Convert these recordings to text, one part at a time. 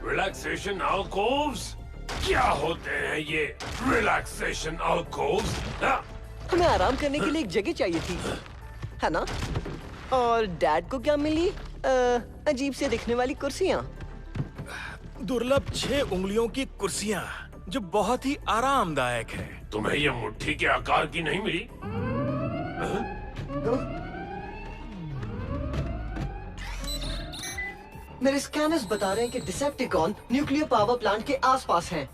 Relaxation अल्कोव्स? क्या होते हैं ये रिलैक्सेशन अल्कोव्स? हमें आराम करने के लिए एक जगह चाहिए थी, है ना? और डैड को क्या मिली? अजीब से दिखने वाली कुर्सियाँ। दुर्लभ 6 उंगलियों की कुर्सियाँ जो बहुत ही आरामदायक है। तुम्हें ये मुट्ठी के आकार की नहीं मिली? मेरे स्कैनर्स बता रहे हैं कि डिसेप्टिकॉन न्यूक्लियर पावर प्लांट के आसपास हैं।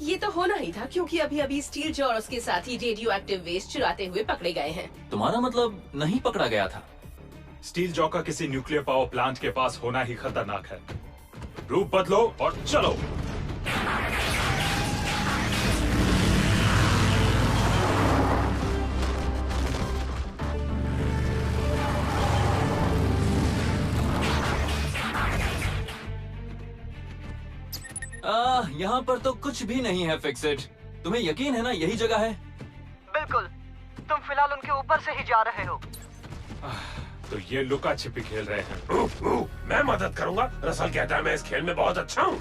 ये तो होना ही था क्योंकि अभी अभी स्टील जॉ और उसके साथ ही रेडियो एक्टिव वेस्ट चुराते हुए पकड़े गए हैं। तुम्हारा मतलब नहीं पकड़ा गया था? स्टील जॉ का किसी न्यूक्लियर पावर प्लांट के पास होना ही खतरनाक है। रूप बदलो और चलो। यहाँ पर तो कुछ भी नहीं है फिक्सिट। तुम्हें यकीन है ना यही जगह है? बिल्कुल, तुम फिलहाल उनके ऊपर से ही जा रहे हो। तो ये लुका छिपी खेल रहे हैं। मैं मदद करूंगा। रसल कहता है मैं इस खेल में बहुत अच्छा हूँ।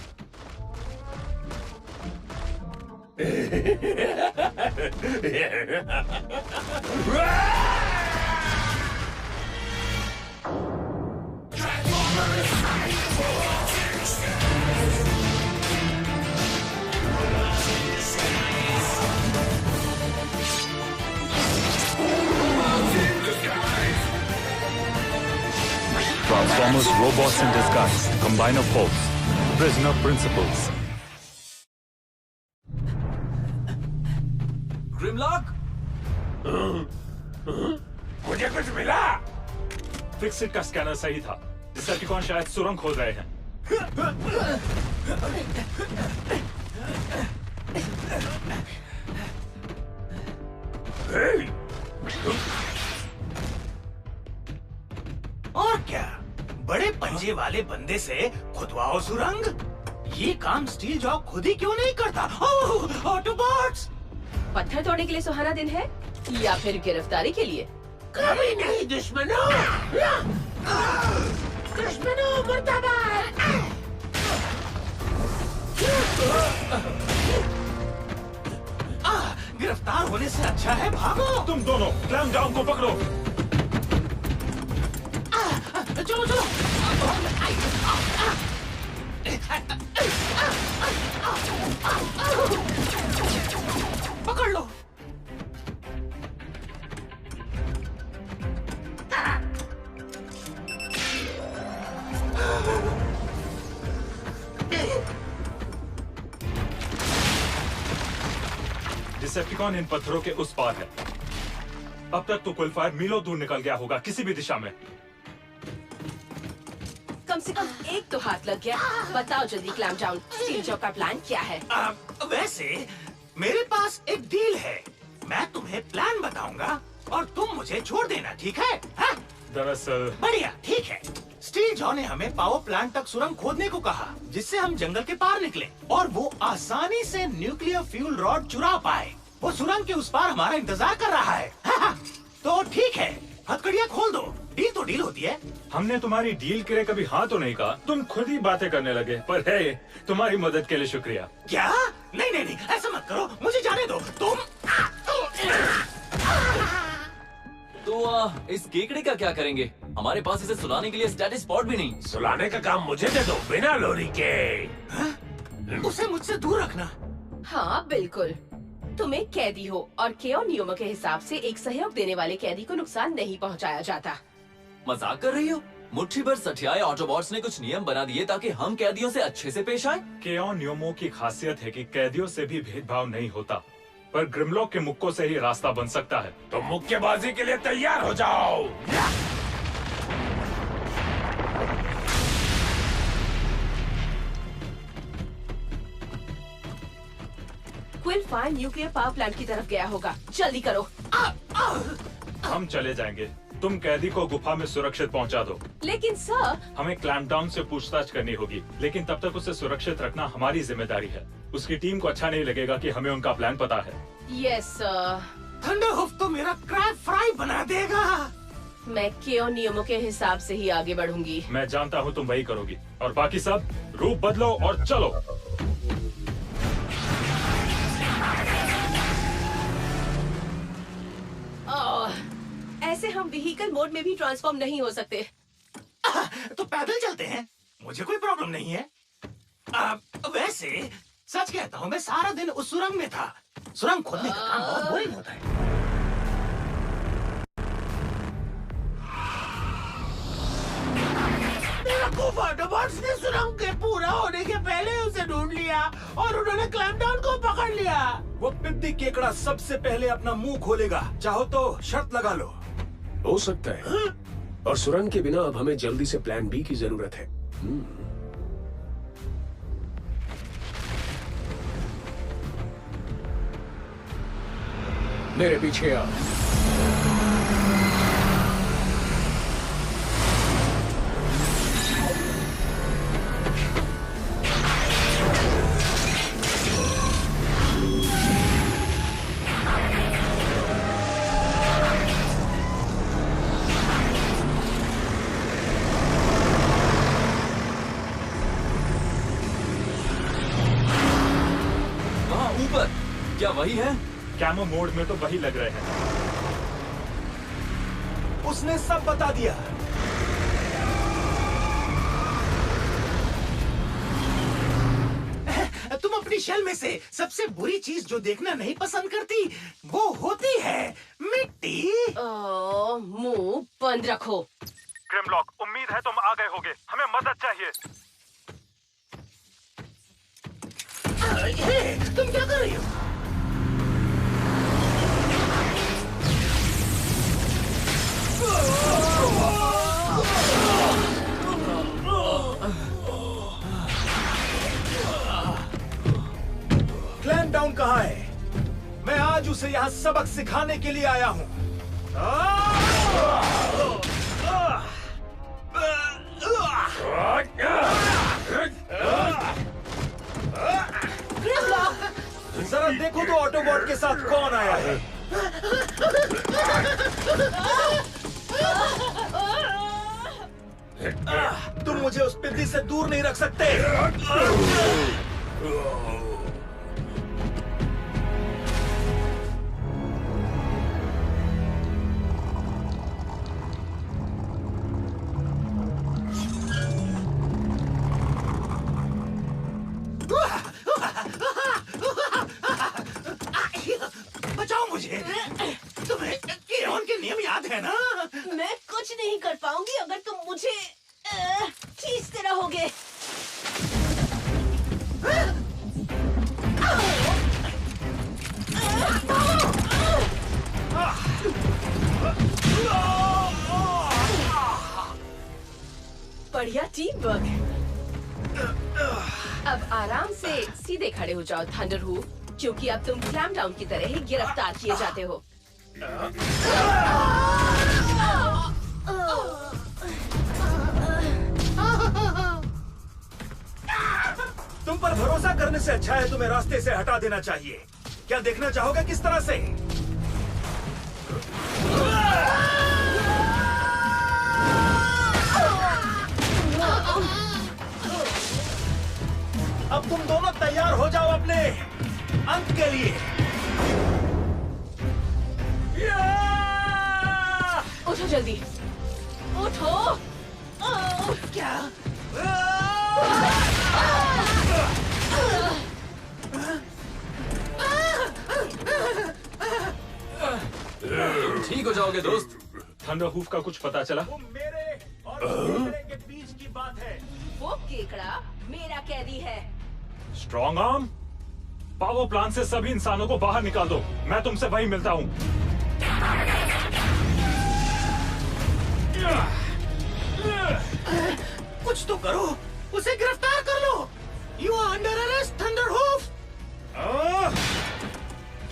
Transformers robots in disguise. Combiner force. Prisoner principles. ग्रिमलॉक? मुझे कुछ मिला? फिक्सिट का स्कैनर सही था। डिसेप्टिकॉन शायद सुरंग खोद रहे हैं। और क्या, बड़े पंजे वाले बंदे से खुदवाओ सुरंग। ये काम स्टील जॉ खुद ही क्यों नहीं करता? ओह, ऑटोबॉट्स! पत्थर तोड़ने के लिए सुहाना दिन है या फिर गिरफ्तारी के लिए? कभी नहीं दुश्मनों। दुश्मनों मुर्दाबाद। गिरफ्तार होने से अच्छा है भागो। तुम दोनों क्लैम डाउन को पकड़ो। चलो चलो। पकड़ लो। डिसेप्टिकॉन इन पत्थरों के उस पार है। अब तक तो क्विलफायर मीलों दूर निकल गया होगा किसी भी दिशा में। कम से कम एक तो हाथ लग गया। बताओ जल्दी क्लैम्प डाउन, स्टील जॉ का प्लान क्या है? वैसे मेरे पास एक डील है। मैं तुम्हें प्लान बताऊंगा और तुम मुझे छोड़ देना, ठीक है? हाँ? दरअसल बढ़िया, ठीक है। स्टील जॉ ने हमें पावर प्लांट तक सुरंग खोदने को कहा, जिससे हम जंगल के पार निकले और वो आसानी से न्यूक्लियर फ्यूल रॉड चुरा पाए। वो सुरंग के उस पार हमारा इंतजार कर रहा है। तो ठीक है, हथकड़ियाँ खोल दो। डील तो डील होती है। हमने तुम्हारी डील के लिए कभी हाँ तो नहीं कहा। तुम खुद ही बातें करने लगे। पर है, तुम्हारी मदद के लिए शुक्रिया। क्या? नहीं नहीं नहीं, ऐसा मत करो, मुझे जाने दो। तुम तो इस केकड़े का क्या करेंगे? हमारे पास इसे सुलाने के लिए स्टैटिस स्पॉट भी नहीं। सुलाने का काम मुझे दे दो बिना लोरी के। उसे मुझसे दूर रखना। हाँ बिल्कुल। तुम एक कैदी हो और केओ नियमों के हिसाब से एक सहयोग देने वाले कैदी को नुकसान नहीं पहुंचाया जाता। मजाक कर रही हो? मुट्ठी भर सठियाए ऑटोबॉट्स ने कुछ नियम बना दिए ताकि हम कैदियों से अच्छे से पेश आए। केओन नियमों की खासियत है कि कैदियों से भी भेदभाव नहीं होता, पर ग्रिमलॉक के मुक्कों से ही रास्ता बन सकता है। तो मुक्केबाजी के लिए तैयार हो जाओ। क्विलफायर न्यूक्लियर पावर प्लांट की तरफ गया होगा। जल्दी करो। हम चले जाएंगे, तुम कैदी को गुफा में सुरक्षित पहुंचा दो। लेकिन सर, हमें क्लैम्प डाउन से पूछताछ करनी होगी, लेकिन तब तक उसे सुरक्षित रखना हमारी जिम्मेदारी है। उसकी टीम को अच्छा नहीं लगेगा कि हमें उनका प्लान पता है। Yes sir. थंडरहुफ तो मेरा क्रैब फ्राई बना देगा। मैं केओ नियमों के हिसाब से ही आगे बढ़ूंगी। मैं जानता हूँ तुम वही करोगी, और बाकी सब रूप बदलो और चलो। ऐसे हम व्हीकल मोड में भी ट्रांसफॉर्म नहीं हो सकते। तो पैदल चलते हैं, मुझे कोई प्रॉब्लम नहीं है। वैसे सच कहता हूँ, मैं सारा दिन उस सुरंग में था। सुरंग खोदने का काम बहुत बोरिंग होता है। ऑटोबॉट्स ने सुरंग के पूरा होने के पहले उसे ढूंढ लिया और उन्होंने क्लैम्पडाउन को पकड़ लिया। वो पिद्दी केकड़ा सबसे पहले अपना मुंह खोलेगा। चाहो तो शर्त लगा लो। हो सकता है। और सुरंग के बिना अब हमें जल्दी से प्लान बी की जरूरत है। मेरे पीछे आ। वहाँ ऊपर क्या वही है? कैमो मोड में तो वही लग रहे हैं। उसने सब बता दिया। तुम अपनी शेल में से सबसे बुरी चीज जो देखना नहीं पसंद करती, वो होती है मिट्टी। मुंह बंद रखो। ग्रिमलॉक, उम्मीद है तुम आ गए होगे। हमें मदद चाहिए। तुम क्या कर रही हो? क्लैम्पडाउन कहाँ है? मैं आज उसे यहाँ सबक सिखाने के लिए आया हूँ। जरा देखो तो ऑटोबॉट के साथ कौन आया है। तुम मुझे उस पिद्दी से दूर नहीं रख सकते। बचाओ मुझे। तुम्हें केओन के नियम याद है ना? मैं कुछ नहीं कर पाऊंगी अगर तुम मुझे खींचते रहोगे। बढ़िया टीम वर्क। अब आराम से सीधे खड़े हो जाओ थंडरहूफ, क्योंकि अब तुम क्लैम्पडाउन की तरह ही गिरफ्तार किए जाते हो। तुम पर भरोसा करने से अच्छा है तुम्हें रास्ते से हटा देना चाहिए। क्या देखना चाहोगे किस तरह से? अब तुम दोनों तैयार हो जाओ अपने अंत के लिए। उठो जल्दी, उठो। क्या? ठीक हो जाओगे दोस्त। थंडरहूफ का कुछ पता चला? वो मेरे और केकड़े के बीच की बात है। वो केकड़ा मेरा कैदी है। स्ट्रॉन्ग आर्म, पावर प्लांट से सभी इंसानों को बाहर निकाल दो। मैं तुमसे वहीं मिलता हूँ। कुछ तो करो, उसे गिरफ्तार कर लो। You are under arrest Thunderhoof.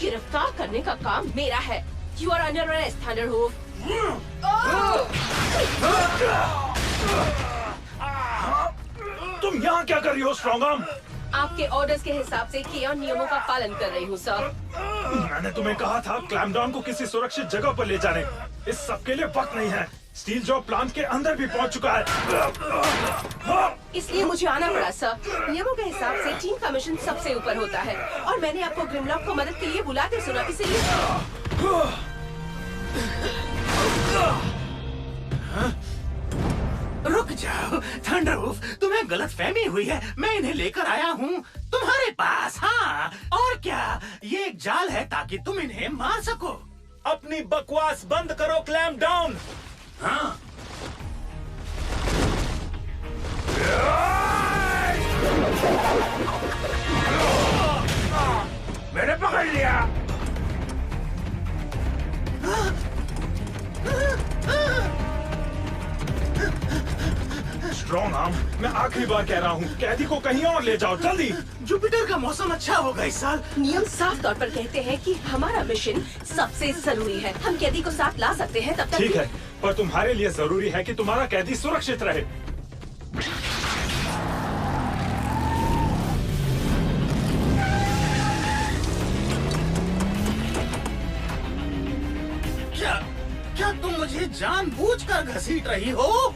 गिरफ्तार करने का काम मेरा है। You are under arrest Thunderhoof. तुम यहाँ क्या कर रही हो स्ट्रॉन्ग आर्म? आपके ऑर्डर्स के हिसाब से केओन नियमों का पालन कर रही हूँ सर। मैंने तुम्हें कहा था क्लैम्पडाउन को किसी सुरक्षित जगह पर ले जाने। इस सब के लिए वक्त नहीं है। स्टील जॉ प्लांट के अंदर भी पहुंच चुका है। इसलिए मुझे आना पड़ा सर। नियमों के हिसाब से टीम का मिशन सबसे ऊपर होता है और मैंने आपको ग्रिमलॉक को मदद के लिए बुलाते सुना, इसलिए रुक जाओ थंडरवुल्फ, तुम्हें गलतफहमी हुई है। मैं इन्हें लेकर आया हूँ तुम्हारे पास। हाँ, और क्या, ये एक जाल है ताकि तुम इन्हें मार सको। अपनी बकवास बंद करो, क्लैम्प डाउन। हाँ, मैंने पकड़ लिया। स्ट्रॉन्ग आर्म, मैं आखिरी बार कह रहा हूँ, कैदी को कहीं और ले जाओ जल्दी। जुपिटर का मौसम अच्छा होगा इस साल। नियम साफ तौर पर कहते हैं कि हमारा मिशन सबसे जरूरी है। हम कैदी को साथ ला सकते हैं तब तक ठीक है, पर तुम्हारे लिए जरूरी है कि तुम्हारा कैदी सुरक्षित रहे। क्या तुम मुझे जानबूझकर घसीट रही हो?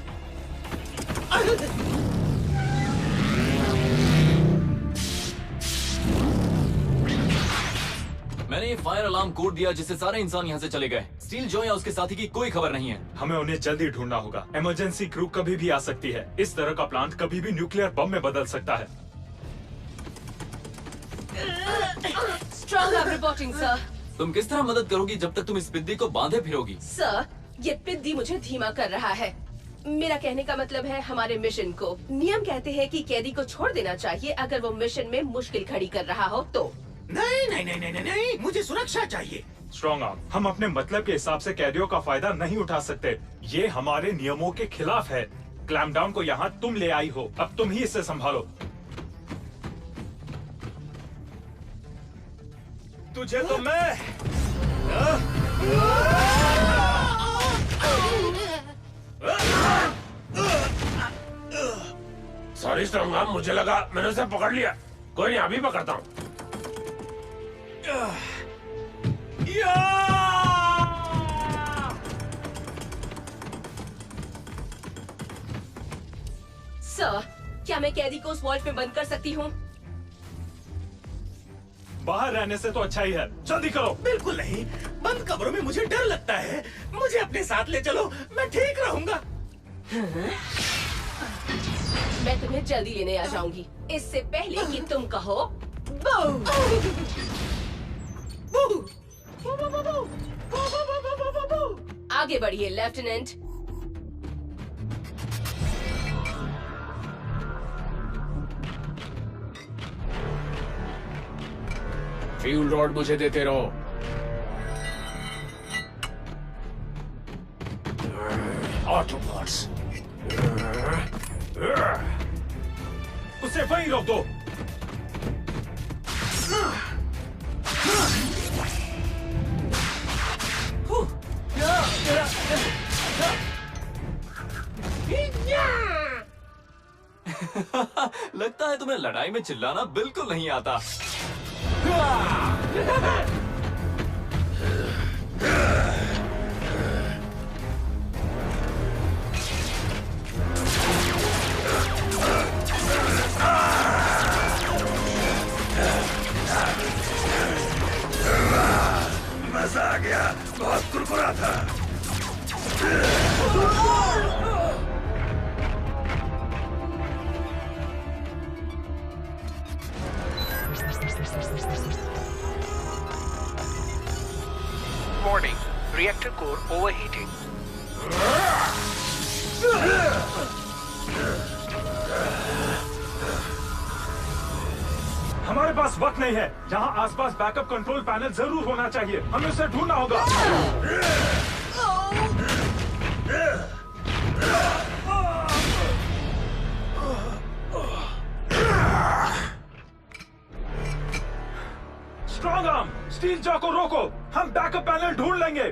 मैंने ये फायर अलार्म कोड दिया जिससे सारे इंसान यहाँ से चले गए। स्टील जॉ या उसके साथी की कोई खबर नहीं है। हमें उन्हें जल्दी ढूंढना होगा। इमरजेंसी क्रू कभी भी आ सकती है। इस तरह का प्लांट कभी भी न्यूक्लियर बम में बदल सकता है। Strong arm reporting sir. तुम किस तरह मदद करोगी जब तक तुम इस पिद्दी को बांधे फिरोगी? सर, ये पिद्दी मुझे धीमा कर रहा है। मेरा कहने का मतलब है हमारे मिशन को। नियम कहते हैं कि कैदी को छोड़ देना चाहिए अगर वो मिशन में मुश्किल खड़ी कर रहा हो तो। नहीं नहीं नहीं नहीं नहीं, मुझे सुरक्षा चाहिए। स्ट्रॉन्ग आर्म, हम अपने मतलब के हिसाब से कैदियों का फायदा नहीं उठा सकते। ये हमारे नियमों के खिलाफ है। क्लैम्प डाउन को यहाँ तुम ले आई हो, अब तुम ही इसे संभालो। तुझे तो मैं सॉरी स्ट्रॉन्ग आर्म, मुझे लगा मैंने उसे पकड़ लिया। कोई नहीं, अभी पकड़ता हूँ। सर, क्या मैं कैदी को उस वॉल्ट में बंद कर सकती हूँ? बाहर रहने से तो अच्छा ही है, जल्दी करो। बिल्कुल नहीं, बंद कमरों में मुझे डर लगता है। मुझे अपने साथ ले चलो, मैं ठीक रहूंगा। मैं तुम्हें जल्दी लेने आ जाऊंगी, इससे पहले कि तुम कहो बू। बू। आगे बढ़िए लेफ्टिनेंट। फ्यूल रॉड मुझे देते रहो। ऑटोबॉट्स, उसे वहीं रोक दो। लगता है तुम्हें लड़ाई में चिल्लाना बिल्कुल नहीं आता। मजा आ गया, बहुत कुरकुरा था। Warning, reactor core overheating. हमारे पास वक्त नहीं है। यहाँ आसपास बैकअप कंट्रोल पैनल जरूर होना चाहिए। हमें उसे ढूंढना होगा। स्ट्रॉन्ग आर्म, स्टील जॉ को रोको। हम बैकअप पैनल ढूंढ लेंगे।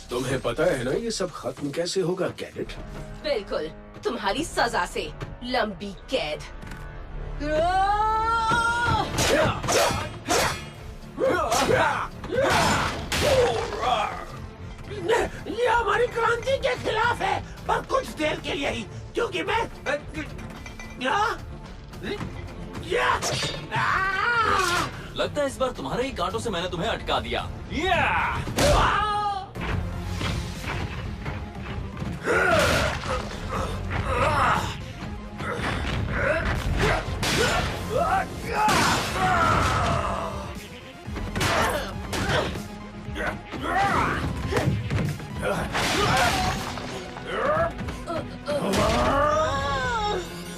तुम्हें पता है ना ये सब खत्म कैसे होगा कैडेट? बिल्कुल, तुम्हारी सजा से, लंबी कैद। ये हमारी क्रांति के खिलाफ है, पर कुछ देर के लिए ही, क्योंकि मैं लगता है इस बार तुम्हारे ही कांटों से मैंने तुम्हें अटका दिया।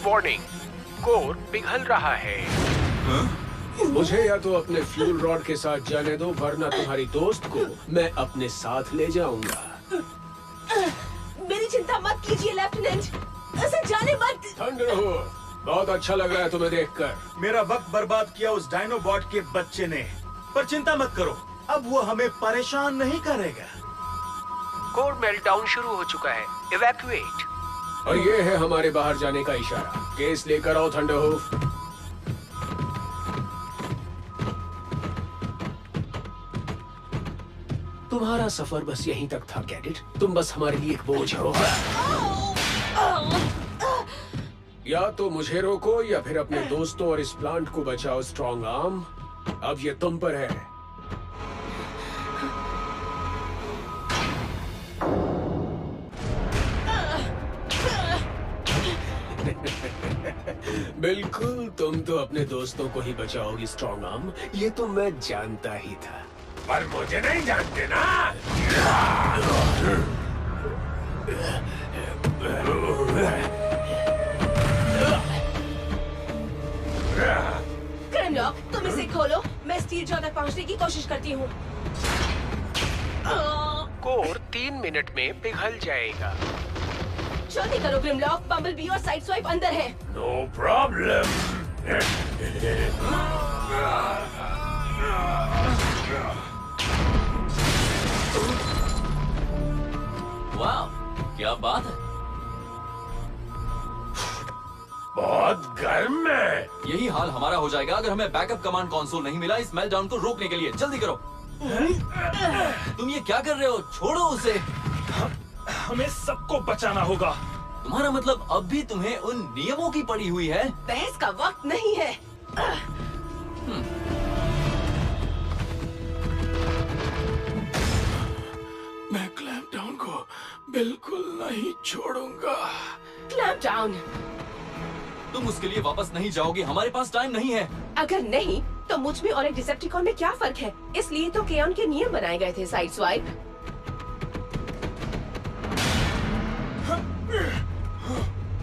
वार्निंग, कोर पिघल रहा है। मुझे या तो अपने फ्यूल रॉड के साथ जाने दो, वरना तुम्हारी दोस्त को मैं अपने साथ ले जाऊंगा। मेरी चिंता मत कीजिए लेफ्टिनेंट, ऐसे जाने मत। ठंड रहो, बहुत अच्छा लग रहा है तुम्हें देखकर। मेरा वक्त बर्बाद किया उस डायनोबॉट के बच्चे ने, पर चिंता मत करो, अब वो हमें परेशान नहीं करेगा। कोर मेल्टडाउन शुरू हो चुका है। इवैक्यूएट। और ये है हमारे बाहर जाने का इशारा। केस लेकर आओ थंडरहूफ। तुम्हारा सफर बस यहीं तक था कैडेट, तुम बस हमारे लिए एक बोझ हो। या तो मुझे रोको या फिर अपने दोस्तों और इस प्लांट को बचाओ स्ट्रॉन्ग आर्म। अब ये तुम पर है। बिल्कुल, तुम तो अपने दोस्तों को ही बचाओगी स्ट्रॉन्ग आर्म, ये तो मैं जानता ही था। पर मुझे नहीं जानते ना। ग्रिमलॉक, तुम इसे खोलो, मैं स्टील जॉ तक पहुंचने की कोशिश करती हूँ। कोर 3 मिनट में पिघल जाएगा। जल्दी करो ग्रिमलॉक, बम्बलबी और साइड स्वाइप अंदर है। No problem. वाह, क्या बात है। बहुत गर्म है। यही हाल हमारा हो जाएगा अगर हमें बैकअप कमांड कंसोल नहीं मिला इस मेल्टडाउन को रोकने के लिए। जल्दी करो। तुम ये क्या कर रहे हो? छोड़ो उसे। हमें सबको बचाना होगा। तुम्हारा मतलब अब भी तुम्हें उन नियमों की पड़ी हुई है? बहस का वक्त नहीं है। मैं क्लैंप डाउन को बिल्कुल नहीं छोड़ूंगा। Clamp down. तुम उसके लिए वापस नहीं जाओगे, हमारे पास टाइम नहीं है। अगर नहीं तो मुझ में और एक डिसेप्टिकॉन में क्या फर्क है? इसलिए तो केयन के नियम बनाए गए थे, साइड स्वाइप।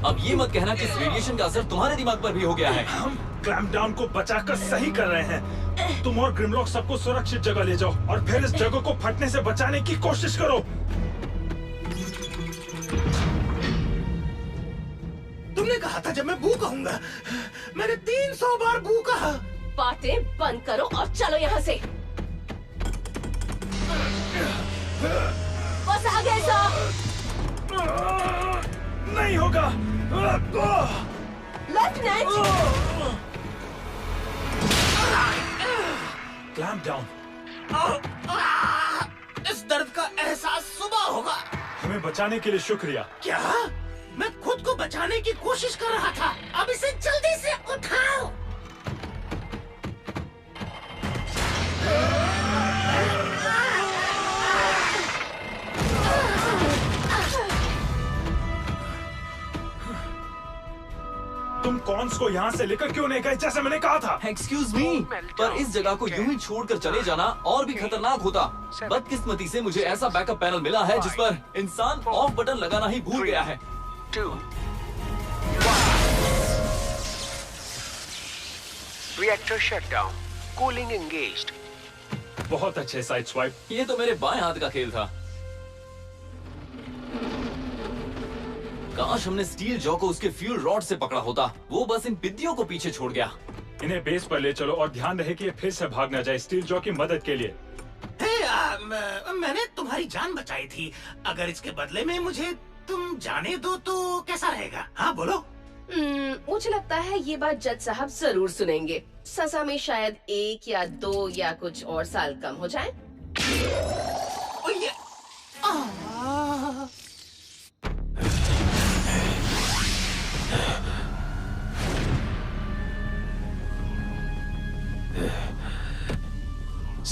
अब ये मत कहना कि इस रेडिएशन का असर तुम्हारे दिमाग पर भी हो गया है। हम क्लैंप डाउन को बचाकर सही कर रहे हैं। तुम और ग्रिमलॉक सबको सुरक्षित जगह ले जाओ और फिर इस जगह को फटने से बचाने की कोशिश करो। तुमने कहा था जब मैं बू कहूंगा, मैंने 300 बार बू कहा। बातें बंद करो और चलो यहाँ से। बस आ गए साहब। नहीं होगा। Lieutenant, clamp down. इस दर्द का एहसास सुबह होगा। हमें बचाने के लिए शुक्रिया। क्या? मैं खुद को बचाने की कोशिश कर रहा था। अब इसे जल्दी से उठाओ। तुम कॉन्स को यहाँ से लेकर क्यों नहीं गए जैसे मैंने कहा था? एक्सक्यूज मी, पर इस जगह को यूं ही छोड़कर चले जाना और भी खतरनाक होता। बदकिस्मती से मुझे ऐसा बैकअप पैनल मिला है जिस पर इंसान ऑफ बटन लगाना ही भूल गया है। 2, 1। Reactor shutdown. Cooling engaged. बहुत अच्छे साइड स्वाइप। ये तो मेरे बाएं हाथ का खेल था। काश हमने स्टील जॉ को उसके फ्यूल रॉड से पकड़ा होता। वो बस इन पिद्दियों को पीछे छोड़ गया। इन्हें बेस पर ले चलो और ध्यान रहे कि ये फिर से भाग न जाए स्टील जॉ की मदद के लिए। मैंने तुम्हारी जान बचाई थी। अगर इसके बदले में मुझे तुम जाने दो तो कैसा रहेगा? हाँ बोलो। मुझे लगता है ये बात जज साहब जरूर सुनेंगे। सजा में शायद 1 या 2 या कुछ और साल कम हो जाए। ओए,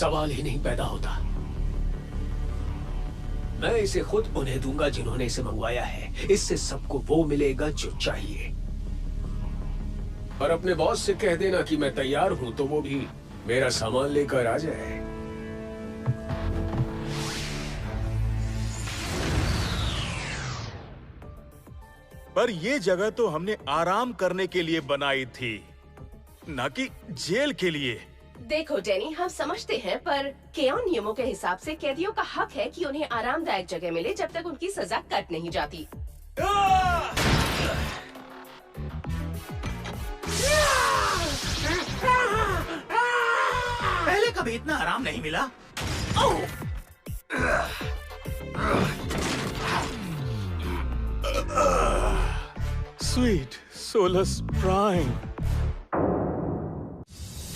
सवाल ही नहीं पैदा होता। मैं इसे खुद उन्हें दूंगा जिन्होंने इसे मंगवाया है। इससे सबको वो मिलेगा जो चाहिए। और अपने बॉस से कह देना कि मैं तैयार हूं तो वो भी मेरा सामान लेकर आ जाए। पर ये जगह तो हमने आराम करने के लिए बनाई थी, ना कि जेल के लिए। देखो डैनी, हम समझते हैं पर केओन नियमों के हिसाब से कैदियों का हक है कि उन्हें आरामदायक जगह मिले जब तक उनकी सजा कट नहीं जाती। पहले कभी इतना आराम नहीं मिला। Sweet solace prime.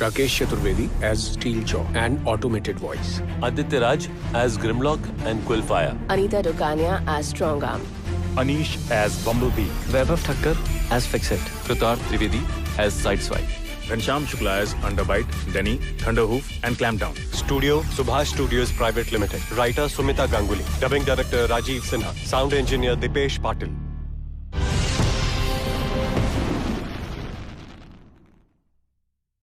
Rakesh Chaturvedi as Steel Jaw and Automated Voice. Aditya Raj as Grimlock and Quillfire. Anita Dukania as Strong Arm. Anish as Bumblebee. Vaibhav Thakkar as Fixit. Pratar Trivedi as Sideswipe. Ghanshyam Shukla as Underbite, Denny, Thunderhoof and Clampdown. Studio Subhash Studios Private Limited. Writer Sumita Ganguly. Dubbing Director Rajiv Sinha. Sound Engineer Dipesh Patil.